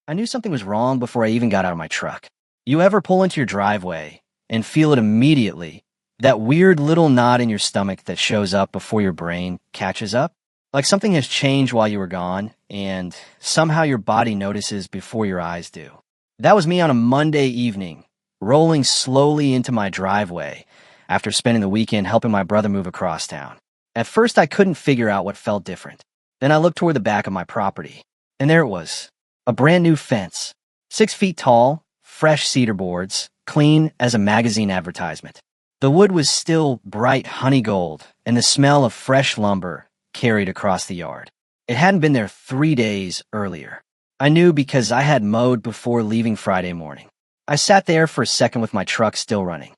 I knew something was wrong before I even got out of my truck. You ever pull into your driveway and feel it immediately? That weird little knot in your stomach that shows up before your brain catches up? Like something has changed while you were gone, and somehow your body notices before your eyes do. That was me on a Monday evening, rolling slowly into my driveway after spending the weekend helping my brother move across town. At first, I couldn't figure out what felt different. Then I looked toward the back of my property, and there it was. A brand new fence, 6 feet tall, fresh cedar boards, clean as a magazine advertisement. The wood was still bright honey gold, and the smell of fresh lumber carried across the yard. It hadn't been there 3 days earlier. I knew because I had mowed before leaving Friday morning. I sat there for a second with my truck still running.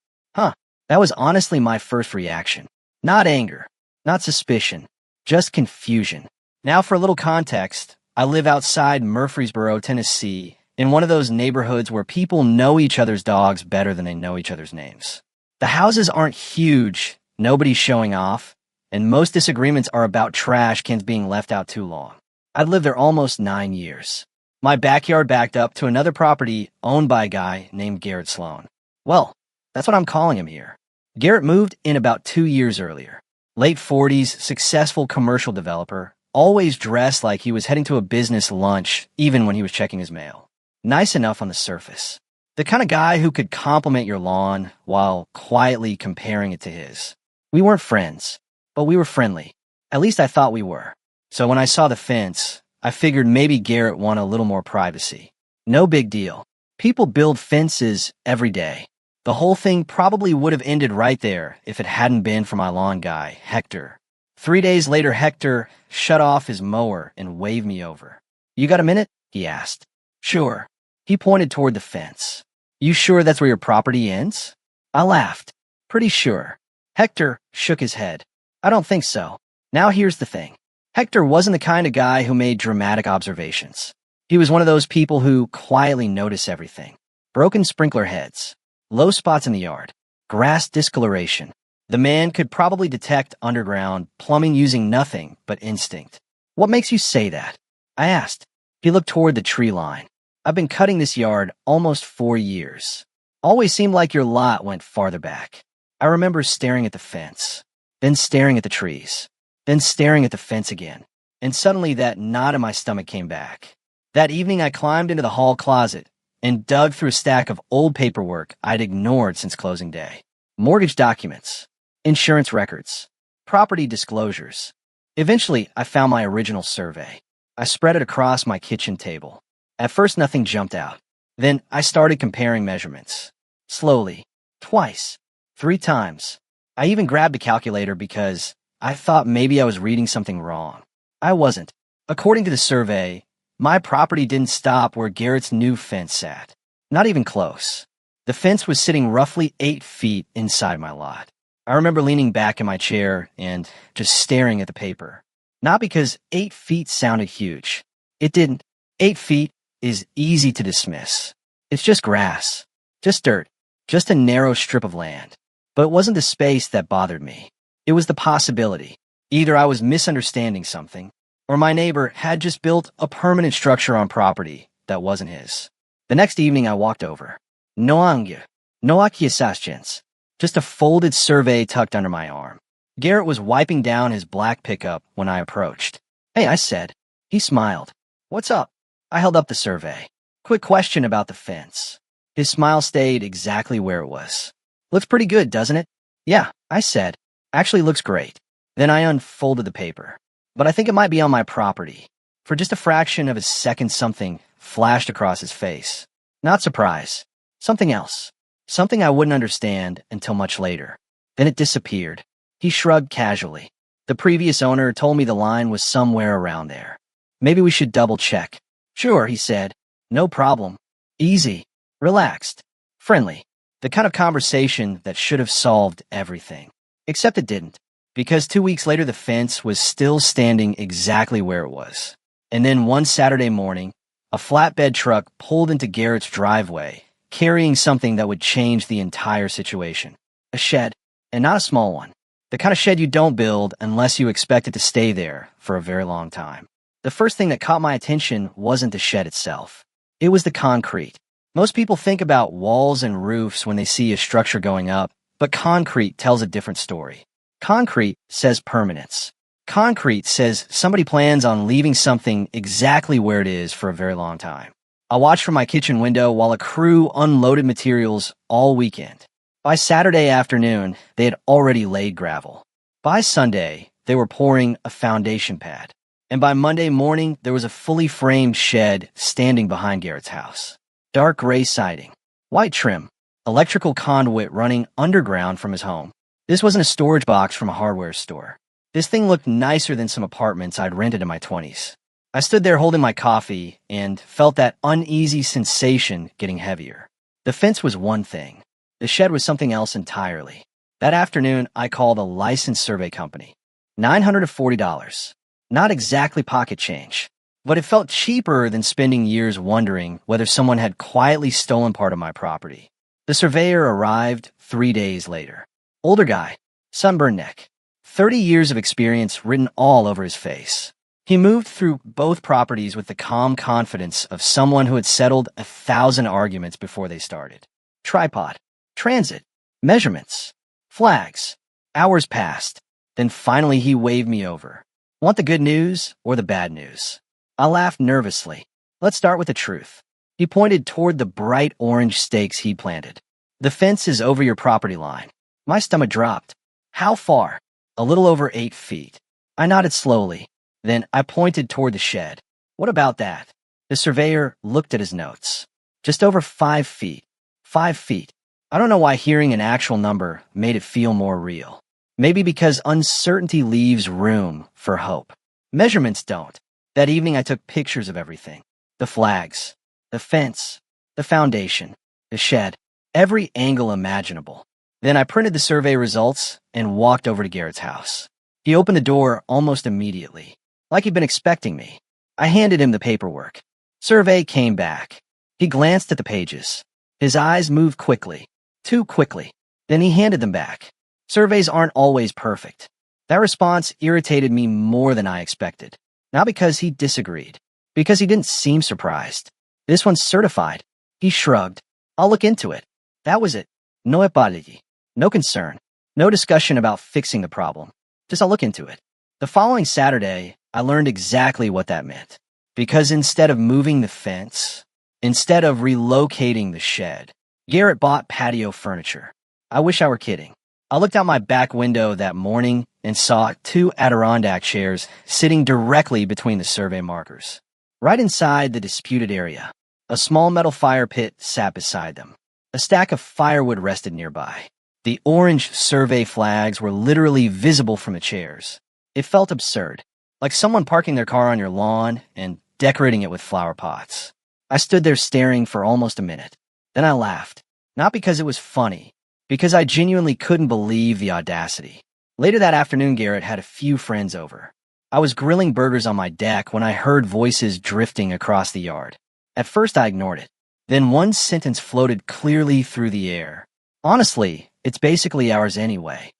That was honestly my first reaction. Not anger, not suspicion, just confusion. Now for a little context, I live outside Murfreesboro, Tennessee, in one of those neighborhoods where people know each other's dogs better than they know each other's names. The houses aren't huge, nobody's showing off, and most disagreements are about trash cans being left out too long. I'd lived there almost 9 years. My backyard backed up to another property owned by a guy named Garrett Sloan. Well, that's what I'm calling him here. Garrett moved in about 2 years earlier. Late 40s, successful commercial developer, always dressed like he was heading to a business lunch even when he was checking his mail. Nice enough on the surface. The kind of guy who could compliment your lawn while quietly comparing it to his. We weren't friends, but we were friendly. At least I thought we were. So when I saw the fence, I figured maybe Garrett wanted a little more privacy. No big deal. People build fences every day. The whole thing probably would have ended right there if it hadn't been for my lawn guy, Hector. 3 days later, Hector shut off his mower and waved me over. "You got a minute?" he asked. "Sure." He pointed toward the fence. "You sure that's where your property ends?" I laughed. "Pretty sure." Hector shook his head. "I don't think so." Now here's the thing. Hector wasn't the kind of guy who made dramatic observations. He was one of those people who quietly notice everything. Broken sprinkler heads, low spots in the yard, grass discoloration. The man could probably detect underground plumbing using nothing but instinct. "What makes you say that?" I asked. He looked toward the tree line. "I've been cutting this yard almost 4 years. Always seemed like your lot went farther back." I remember staring at the fence, then staring at the trees, then staring at the fence again. And suddenly that knot in my stomach came back. That evening I climbed into the hall closet and dug through a stack of old paperwork I'd ignored since closing day. Mortgage documents, insurance records, property disclosures. Eventually, I found my original survey. I spread it across my kitchen table. At first, nothing jumped out. Then I started comparing measurements. Slowly. Twice. 3 times. I even grabbed a calculator because I thought maybe I was reading something wrong. I wasn't. According to the survey, my property didn't stop where Garrett's new fence sat. Not even close. The fence was sitting roughly 8 feet inside my lot. I remember leaning back in my chair and just staring at the paper. Not because 8 feet sounded huge. It didn't. 8 feet is easy to dismiss. It's just grass, just dirt, just a narrow strip of land. But it wasn't the space that bothered me. It was the possibility. Either I was misunderstanding something, or my neighbor had just built a permanent structure on property that wasn't his. The next evening I walked over. No angue, no acquiescence. Just a folded survey tucked under my arm. Garrett was wiping down his black pickup when I approached. "Hey," I said. He smiled. "What's up?" I held up the survey. "Quick question about the fence." His smile stayed exactly where it was. "Looks pretty good, doesn't it?" "Yeah," I said. "Actually looks great." Then I unfolded the paper. "But I think it might be on my property." For just a fraction of a second, something flashed across his face. Not surprise. Something else. Something I wouldn't understand until much later. Then it disappeared. He shrugged casually. "The previous owner told me the line was somewhere around there. Maybe we should double check." "Sure," he said. "No problem. Easy. Relaxed. Friendly. The kind of conversation that should have solved everything. Except it didn't. Because 2 weeks later the fence was still standing exactly where it was. And then one Saturday morning, a flatbed truck pulled into Garrett's driveway, carrying something that would change the entire situation. A shed, and not a small one. The kind of shed you don't build unless you expect it to stay there for a very long time. The first thing that caught my attention wasn't the shed itself. It was the concrete. Most people think about walls and roofs when they see a structure going up, but concrete tells a different story. Concrete says permanence. Concrete says somebody plans on leaving something exactly where it is for a very long time. I watched from my kitchen window while a crew unloaded materials all weekend. By Saturday afternoon, they had already laid gravel. By Sunday, they were pouring a foundation pad. And by Monday morning, there was a fully framed shed standing behind Garrett's house. Dark gray siding, white trim, electrical conduit running underground from his home. This wasn't a storage box from a hardware store. This thing looked nicer than some apartments I'd rented in my 20s. I stood there holding my coffee and felt that uneasy sensation getting heavier. The fence was one thing. The shed was something else entirely. That afternoon, I called a licensed survey company. $940. Not exactly pocket change, but it felt cheaper than spending years wondering whether someone had quietly stolen part of my property. The surveyor arrived 3 days later. Older guy, sunburned neck, 30 years of experience written all over his face. He moved through both properties with the calm confidence of someone who had settled 1,000 arguments before they started. Tripod, transit, measurements, flags. Hours passed. Then finally he waved me over. Want the good news or the bad news? I laughed nervously. Let's start with the truth. He pointed toward the bright orange stakes he'd planted. The fence is over your property line. My stomach dropped. How far? A little over 8 feet. I nodded slowly. Then I pointed toward the shed. What about that? The surveyor looked at his notes. Just over 5 feet. 5 feet. I don't know why hearing an actual number made it feel more real. Maybe because uncertainty leaves room for hope. Measurements don't. That evening I took pictures of everything. The flags, the fence, the foundation, the shed, every angle imaginable. Then I printed the survey results and walked over to Garrett's house. He opened the door almost immediately, like he'd been expecting me. I handed him the paperwork. Survey came back. He glanced at the pages. His eyes moved quickly, too quickly. Then he handed them back. Surveys aren't always perfect. That response irritated me more than I expected. Not because he disagreed, because he didn't seem surprised. This one's certified. He shrugged. I'll look into it. That was it. No apology. No concern. No discussion about fixing the problem. Just I'll look into it. The following Saturday, I learned exactly what that meant. Because instead of moving the fence, instead of relocating the shed, Garrett bought patio furniture. I wish I were kidding. I looked out my back window that morning and saw 2 Adirondack chairs sitting directly between the survey markers. Right inside the disputed area, a small metal fire pit sat beside them. A stack of firewood rested nearby. The orange survey flags were literally visible from the chairs. It felt absurd, like someone parking their car on your lawn and decorating it with flower pots. I stood there staring for almost a minute. Then I laughed, not because it was funny, because I genuinely couldn't believe the audacity. Later that afternoon, Garrett had a few friends over. I was grilling burgers on my deck when I heard voices drifting across the yard. At first, I ignored it. Then one sentence floated clearly through the air. Honestly, it's basically ours anyway.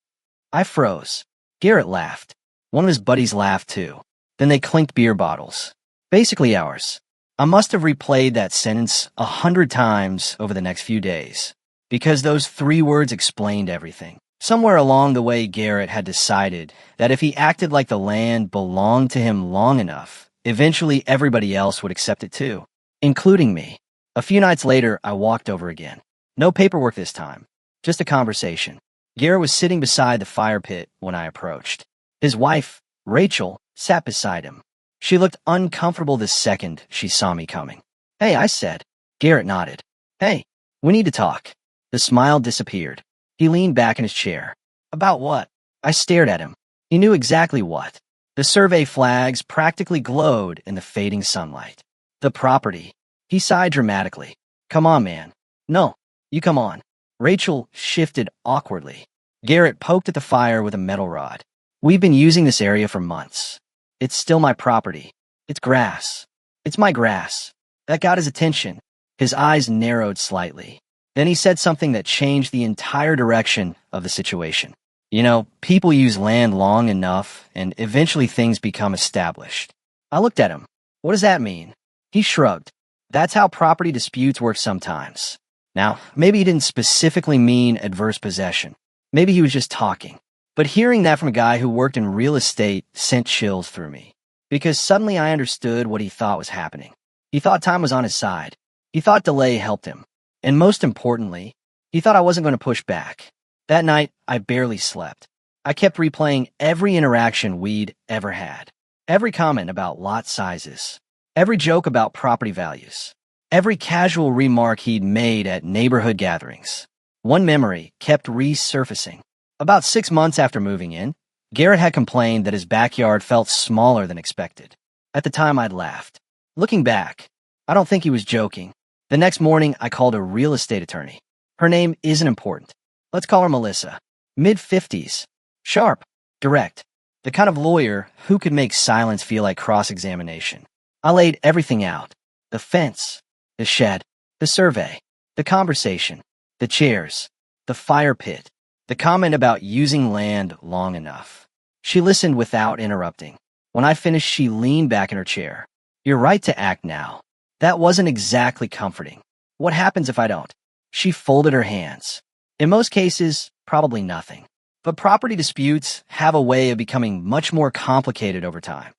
I froze. Garrett laughed. One of his buddies laughed too. Then they clinked beer bottles. Basically ours. I must have replayed that sentence 100 times over the next few days, because those 3 words explained everything. Somewhere along the way, Garrett had decided that if he acted like the land belonged to him long enough, eventually everybody else would accept it too, including me. A few nights later, I walked over again. No paperwork this time, just a conversation. Garrett was sitting beside the fire pit when I approached. His wife, Rachel, sat beside him. She looked uncomfortable the second she saw me coming. Hey, I said. Garrett nodded. Hey, we need to talk. The smile disappeared. He leaned back in his chair. About what? I stared at him. He knew exactly what. The survey flags practically glowed in the fading sunlight. The property. He sighed dramatically. Come on, man. No, you come on. Rachel shifted awkwardly. Garrett poked at the fire with a metal rod. We've been using this area for months. It's still my property. It's grass. It's my grass. That got his attention. His eyes narrowed slightly. Then he said something that changed the entire direction of the situation. You know, people use land long enough, and eventually things become established. I looked at him. What does that mean? He shrugged. That's how property disputes work sometimes. Now, maybe he didn't specifically mean adverse possession. Maybe he was just talking. But hearing that from a guy who worked in real estate sent chills through me. Because suddenly I understood what he thought was happening. He thought time was on his side. He thought delay helped him. And most importantly, he thought I wasn't going to push back. That night, I barely slept. I kept replaying every interaction we'd ever had. Every comment about lot sizes. Every joke about property values. Every casual remark he'd made at neighborhood gatherings. One memory kept resurfacing. About 6 months after moving in, Garrett had complained that his backyard felt smaller than expected. At the time, I'd laughed. Looking back, I don't think he was joking. The next morning, I called a real estate attorney. Her name isn't important. Let's call her Melissa. Mid-50s. Sharp. Direct. The kind of lawyer who could make silence feel like cross-examination. I laid everything out. The fence. The shed. The survey. The conversation. The chairs. The fire pit. The comment about using land long enough. She listened without interrupting. When I finished, she leaned back in her chair. You're right to act now. That wasn't exactly comforting. What happens if I don't? She folded her hands. In most cases, probably nothing. But property disputes have a way of becoming much more complicated over time.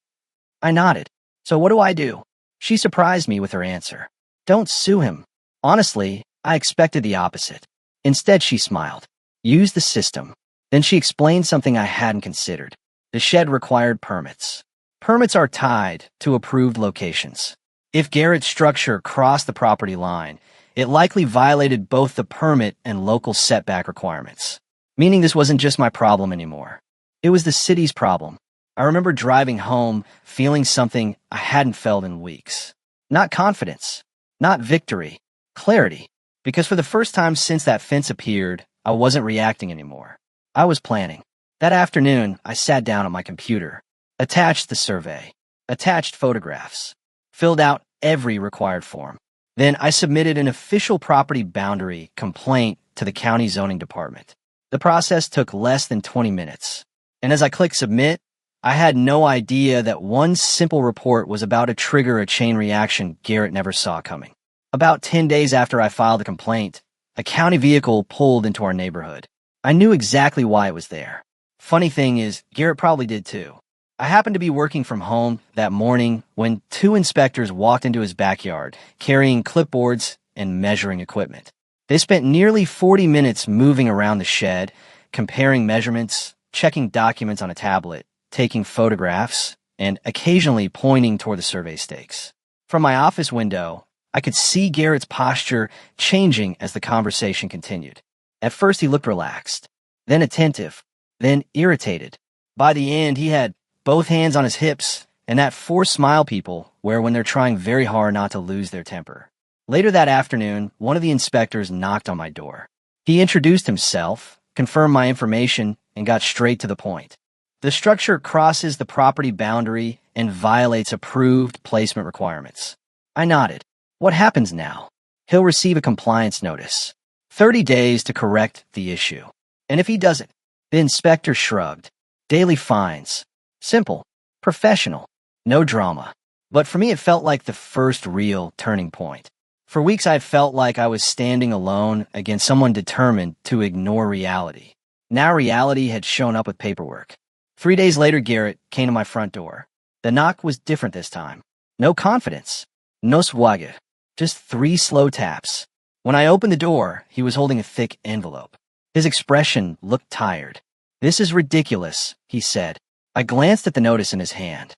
I nodded. So what do I do? She surprised me with her answer. Don't sue him. Honestly, I expected the opposite. Instead, she smiled. Use the system. Then she explained something I hadn't considered. The shed required permits. Permits are tied to approved locations. If Garrett's structure crossed the property line, it likely violated both the permit and local setback requirements. Meaning this wasn't just my problem anymore. It was the city's problem. I remember driving home feeling something I hadn't felt in weeks. Not confidence. Not victory. Clarity. Because for the first time since that fence appeared, I wasn't reacting anymore. I was planning. That afternoon, I sat down at my computer, attached the survey, attached photographs, filled out every required form. Then I submitted an official property boundary complaint to the county zoning department. The process took less than 20 minutes. And as I clicked submit, I had no idea that one simple report was about to trigger a chain reaction Garrett never saw coming. About 10 days after I filed the complaint, a county vehicle pulled into our neighborhood. I knew exactly why it was there. Funny thing is, Garrett probably did too. I happened to be working from home that morning when 2 inspectors walked into his backyard, carrying clipboards and measuring equipment. They spent nearly 40 minutes moving around the shed, comparing measurements, checking documents on a tablet, taking photographs, and occasionally pointing toward the survey stakes. From my office window, I could see Garrett's posture changing as the conversation continued. At first, he looked relaxed, then attentive, then irritated. By the end, he had both hands on his hips and that forced smile people wear when they're trying very hard not to lose their temper. Later that afternoon, one of the inspectors knocked on my door. He introduced himself, confirmed my information, and got straight to the point. The structure crosses the property boundary and violates approved placement requirements. I nodded. What happens now? He'll receive a compliance notice. 30 days to correct the issue. And if he doesn't, the inspector shrugged. Daily fines. Simple. Professional. No drama. But for me, it felt like the first real turning point. For weeks, I felt like I was standing alone against someone determined to ignore reality. Now reality had shown up with paperwork. 3 days later, Garrett came to my front door. The knock was different this time. No confidence. No swagger. Just 3 slow taps. When I opened the door, he was holding a thick envelope. His expression looked tired. This is ridiculous, he said. I glanced at the notice in his hand.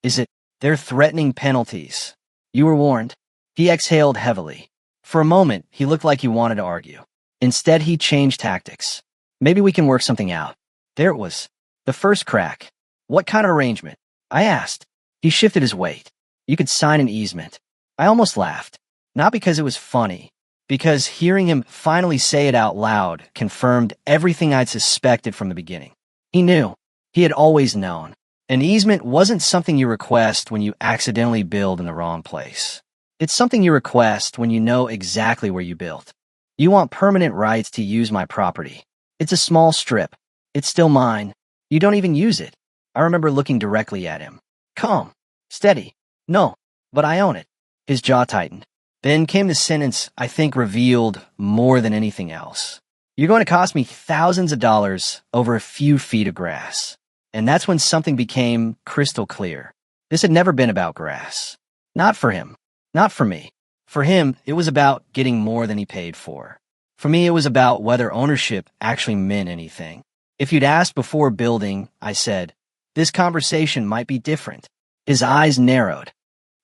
Is it? They're threatening penalties. You were warned. He exhaled heavily. For a moment, he looked like he wanted to argue. Instead, he changed tactics. Maybe we can work something out. There it was. The first crack. What kind of arrangement? I asked. He shifted his weight. You could sign an easement. I almost laughed. Not because it was funny, because hearing him finally say it out loud confirmed everything I'd suspected from the beginning. He knew. He had always known. An easement wasn't something you request when you accidentally build in the wrong place. It's something you request when you know exactly where you built. You want permanent rights to use my property. It's a small strip. It's still mine. You don't even use it. I remember looking directly at him. Calm. Steady. No, but I own it. His jaw tightened. Then came the sentence I think revealed more than anything else. You're going to cost me thousands of dollars over a few feet of grass. And that's when something became crystal clear. This had never been about grass. Not for him. Not for me. For him, it was about getting more than he paid for. For me, it was about whether ownership actually meant anything. If you'd asked before building, I said, this conversation might be different. His eyes narrowed.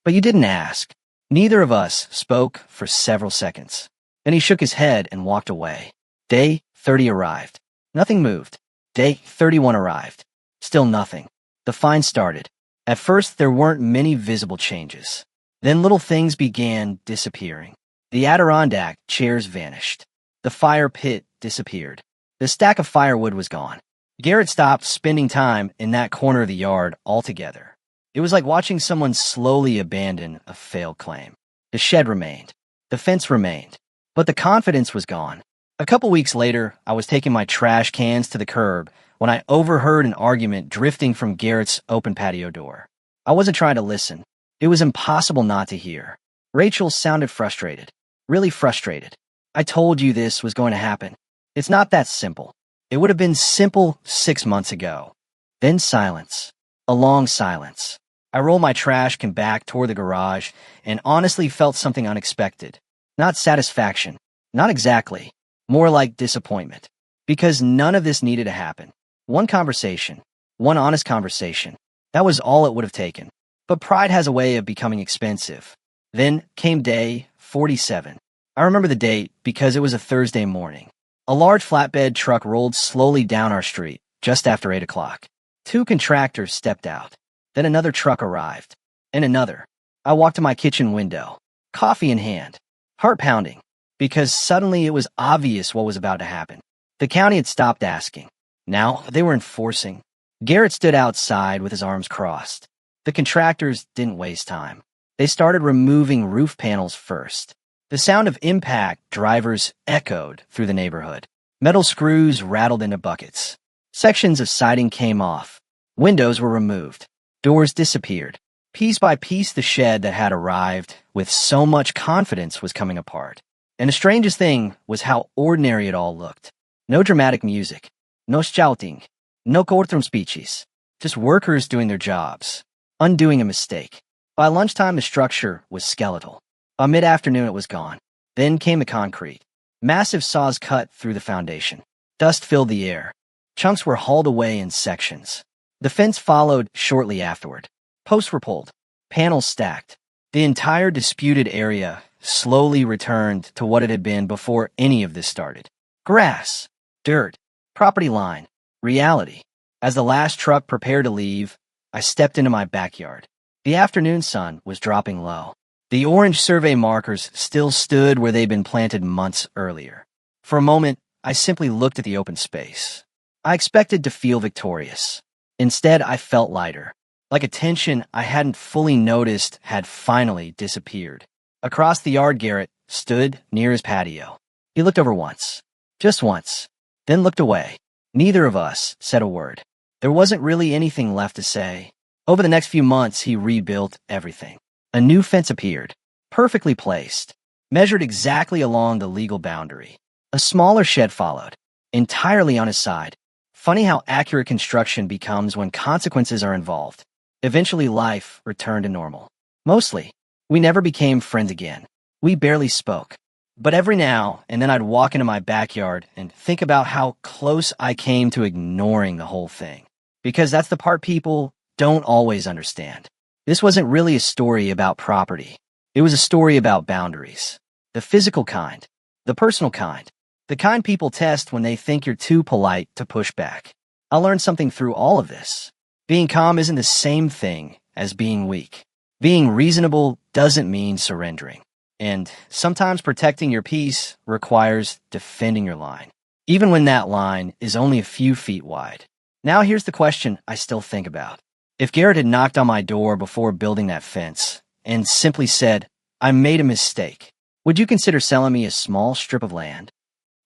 But you didn't ask. Neither of us spoke for several seconds. Then he shook his head and walked away. Day 30 arrived. Nothing moved. Day 31 arrived. Still nothing. The find started. At first, there weren't many visible changes. Then little things began disappearing. The Adirondack chairs vanished. The fire pit disappeared. The stack of firewood was gone. Garrett stopped spending time in that corner of the yard altogether. It was like watching someone slowly abandon a failed claim. The shed remained. The fence remained. But the confidence was gone. A couple weeks later, I was taking my trash cans to the curb when I overheard an argument drifting from Garrett's open patio door. I wasn't trying to listen. It was impossible not to hear. Rachel sounded frustrated. Really frustrated. I told you this was going to happen. It's not that simple. It would have been simple 6 months ago. Then silence. A long silence. I rolled my trash can back toward the garage and honestly felt something unexpected. Not satisfaction. Not exactly. More like disappointment. Because none of this needed to happen. One conversation. One honest conversation. That was all it would have taken. But pride has a way of becoming expensive. Then came day 47. I remember the date because it was a Thursday morning. A large flatbed truck rolled slowly down our street just after 8 o'clock. 2 contractors stepped out. Then another truck arrived. And another. I walked to my kitchen window. Coffee in hand. Heart pounding. Because suddenly it was obvious what was about to happen. The county had stopped asking. Now they were enforcing. Garrett stood outside with his arms crossed. The contractors didn't waste time. They started removing roof panels first. The sound of impact drivers echoed through the neighborhood. Metal screws rattled into buckets. Sections of siding came off. Windows were removed. Doors disappeared. Piece by piece, the shed that had arrived with so much confidence was coming apart. And the strangest thing was how ordinary it all looked. No dramatic music. No shouting. No courtroom speeches. Just workers doing their jobs. Undoing a mistake. By lunchtime, the structure was skeletal. By mid-afternoon, it was gone. Then came the concrete. Massive saws cut through the foundation. Dust filled the air. Chunks were hauled away in sections. The fence followed shortly afterward. Posts were pulled. Panels stacked. The entire disputed area slowly returned to what it had been before any of this started. Grass. Dirt. Property line. Reality. As the last truck prepared to leave, I stepped into my backyard. The afternoon sun was dropping low. The orange survey markers still stood where they'd been planted months earlier. For a moment, I simply looked at the open space. I expected to feel victorious. Instead, I felt lighter. Like a tension I hadn't fully noticed had finally disappeared. Across the yard, Garrett stood near his patio. He looked over once. Just once. Then looked away. Neither of us said a word. There wasn't really anything left to say. Over the next few months, he rebuilt everything. A new fence appeared, perfectly placed, measured exactly along the legal boundary. A smaller shed followed, entirely on his side. Funny how accurate construction becomes when consequences are involved. Eventually, life returned to normal. Mostly, we never became friends again. We barely spoke. But every now and then I'd walk into my backyard and think about how close I came to ignoring the whole thing. Because that's the part people don't always understand. This wasn't really a story about property. It was a story about boundaries. The physical kind. The personal kind. The kind people test when they think you're too polite to push back. I learned something through all of this. Being calm isn't the same thing as being weak. Being reasonable doesn't mean surrendering. And sometimes protecting your peace requires defending your line, even when that line is only a few feet wide. Now here's the question I still think about. If Garrett had knocked on my door before building that fence and simply said, I made a mistake, would you consider selling me a small strip of land?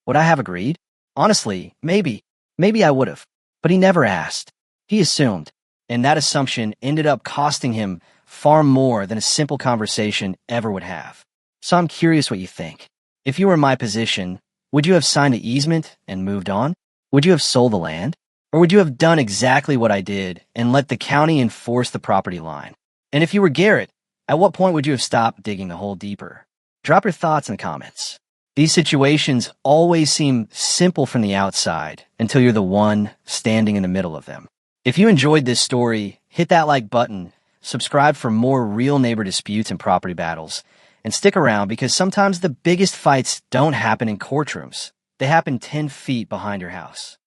Would I have agreed? Honestly, maybe I would have. But he never asked. He assumed, and that assumption ended up costing him far more than a simple conversation ever would have. So I'm curious what you think. If you were in my position, would you have signed an easement and moved on? Would you have sold the land? Or would you have done exactly what I did and let the county enforce the property line? And if you were Garrett, at what point would you have stopped digging the hole deeper? Drop your thoughts in the comments. These situations always seem simple from the outside until you're the one standing in the middle of them. If you enjoyed this story, hit that like button, subscribe for more real neighbor disputes and property battles, and stick around because sometimes the biggest fights don't happen in courtrooms. They happen 10 feet behind your house.